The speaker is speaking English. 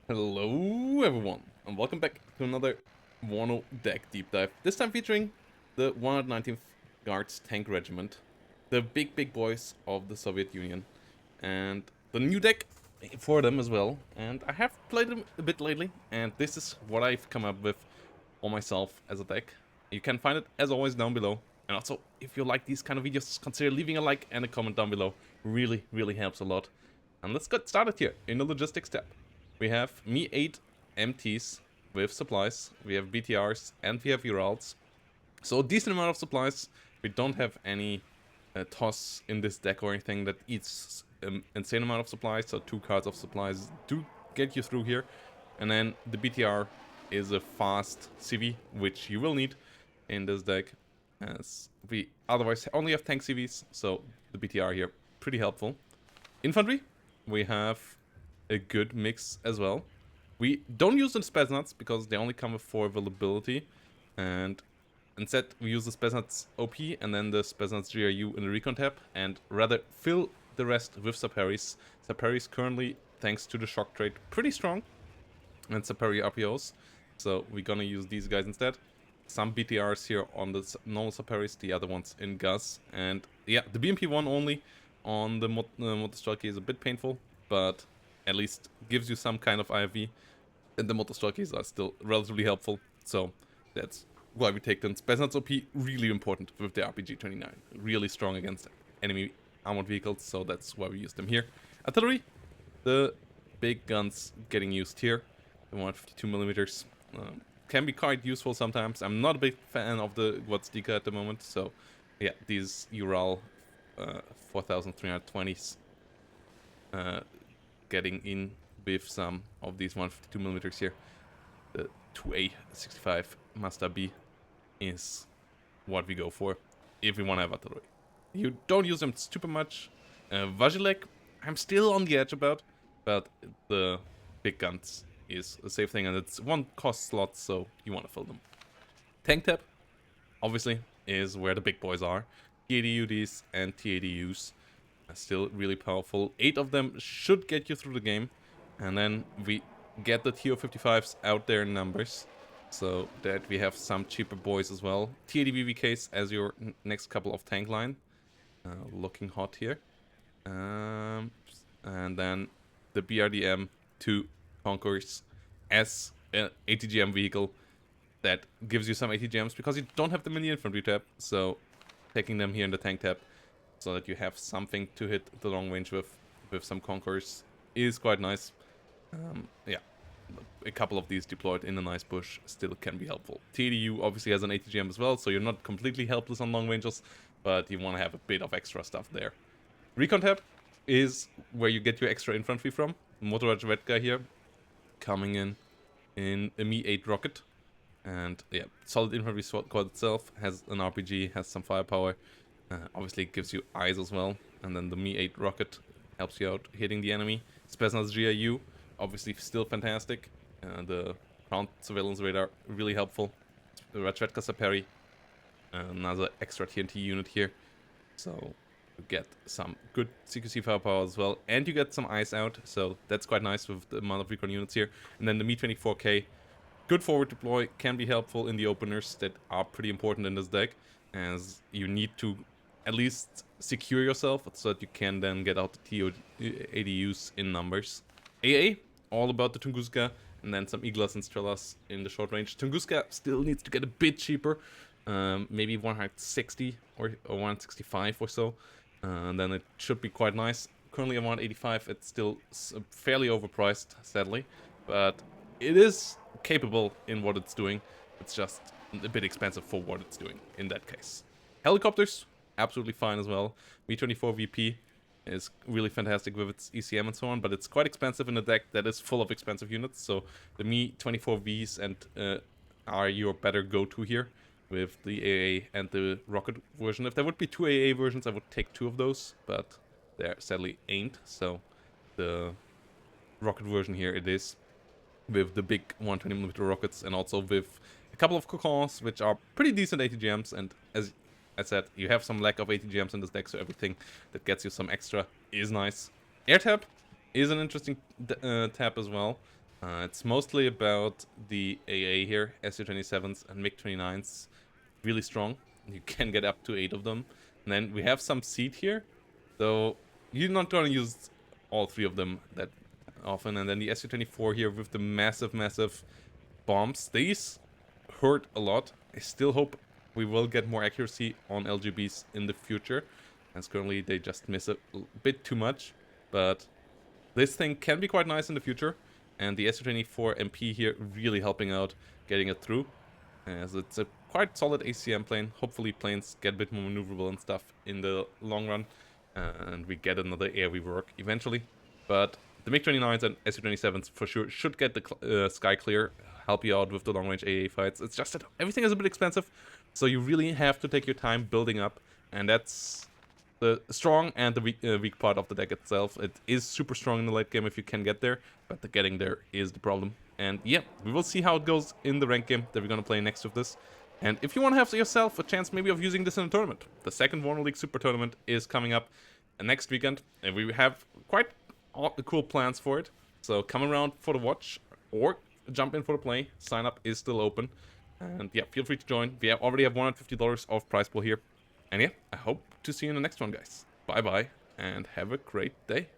Hello everyone, and welcome back to another WARNO deck deep dive. This time featuring the 119th Guards Tank Regiment, the big boys of the Soviet Union, and the new deck for them as well. And I have played them a bit lately, and this is what I've come up with for myself as a deck. You can find it as always down below. And also, if you like these kind of videos, consider leaving a like and a comment down below. Really helps a lot. And let's get started here in the logistics tab. We have me 8 MTs with supplies, we have BTRs, and we have Urals. So a decent amount of supplies. We don't have any toss in this deck or anything that eats an insane amount of supplies, so 2 cards of supplies do get you through here. And then the BTR is a fast CV, which you will need in this deck, as we otherwise only have tank CVs, so the BTR here, pretty helpful. Infantry, we have a good mix as well. We don't use the Spetsnaz because they only come with 4 availability, and instead we use the Spetsnaz OP and then the Spetsnaz GRU in the recon tab, and rather fill the rest with Saparis. Saparis currently, thanks to the shock trade, pretty strong, and Sapari RPOs, so we're gonna use these guys instead. Some BTRs here on the normal Saparis, the other ones in Gus, and yeah, the BMP1 only on the Motostrelki is a bit painful, but at least gives you some kind of IFV, and the Motostrelkis are still relatively helpful, so that's why we take them. Spetsnaz OP, really important with the RPG-29, really strong against enemy armored vehicles, so that's why we use them here. Artillery, the big guns getting used here, the 152mm, can be quite useful sometimes. I'm not a big fan of the Gwozdika at the moment, so yeah, these Ural 4320s getting in with some of these 152mm here. The 2A65 Master B is what we go for if we want to have artillery. You don't use them super much. Vazilek, I'm still on the edge about, but the big guns is a safe thing, and it's 1 cost slot, so you want to fill them. Tank tab, obviously, is where the big boys are. TADUDs and TADUs are still really powerful. 8 of them should get you through the game, and then we get the TO55s out there in numbers, so that we have some cheaper boys as well. TAD-VVKs as your next couple of tank line, looking hot here. And then the BRDM 2 Conquerors as an ATGM vehicle that gives you some ATGMs because you don't have them in the infantry tab, so taking them here in the tank tab so that you have something to hit the long range with some Conquerors is quite nice. Yeah, a couple of these deployed in a nice bush still can be helpful. TDU obviously has an ATGM as well, so you're not completely helpless on long ranges, but you want to have a bit of extra stuff there. Recon tab is where you get your extra infantry from. Motorrad Vedka here, coming in a Mi-8 rocket, and yeah, solid infantry squad itself has an RPG, has some firepower, obviously it gives you eyes as well, and then the Mi-8 rocket helps you out hitting the enemy. Spetsnaz GRU, obviously still fantastic, the ground surveillance radar really helpful. The Rachvetka Saperi, another extra TNT unit here, so you get some good CQC firepower as well, and you get some eyes out, so that's quite nice with the amount of recon units here. And then the Mi-24K, good forward deploy, can be helpful in the openers that are pretty important in this deck, as you need to at least secure yourself so that you can then get out the ADUs in numbers. AA, all about the Tunguska, and then some Iglas and Strelas in the short range. Tunguska still needs to get a bit cheaper, maybe 160 or 165 or so. And then it should be quite nice. Currently at 185, it's still fairly overpriced, sadly, but it is capable in what it's doing. It's just a bit expensive for what it's doing in that case. Helicopters, absolutely fine as well. Mi-24 VP is really fantastic with its ECM and so on, but it's quite expensive in a deck that is full of expensive units, so the Mi-24 Vs and are your better go-to here with the AA and the rocket version. If there would be 2 AA versions, I would take 2 of those, but there sadly ain't, so the rocket version here it is, with the big 120mm rockets, and also with a couple of Cocons, which are pretty decent ATGMs, and as I said, you have some lack of ATGMs in this deck, so everything that gets you some extra is nice. Air tab is an interesting tab as well. It's mostly about the AA here, SU-27s and MiG-29s, really strong. You can get up to 8 of them. And then we have some seed here, so you're not going to use all 3 of them that often. And then the SU-24 here with the massive bombs. These hurt a lot. I still hope we will get more accuracy on LGBs in the future, as currently they just miss a bit too much. But this thing can be quite nice in the future, and the SU-24 MP here really helping out getting it through, as it's a quite solid ACM plane. Hopefully planes get a bit more maneuverable and stuff in the long run, and we get another air rework eventually. But the MiG-29s and SU-27s for sure should get the sky clear, help you out with the long-range AA fights. It's just that everything is a bit expensive, so you really have to take your time building up, and that's the strong and the weak part of the deck itself. It is super strong in the late game if you can get there, but the getting there is the problem. And yeah, we will see how it goes in the rank game that we're going to play next with this. And if you want to have yourself a chance maybe of using this in a tournament, the second WARNO League Super Tournament is coming up next weekend, and we have quite cool plans for it. So come around for the watch, or jump in for the play. Sign up is still open. And yeah, feel free to join. We already have $150 of prize pool here. And yeah, I hope to see you in the next one, guys. Bye bye, and have a great day.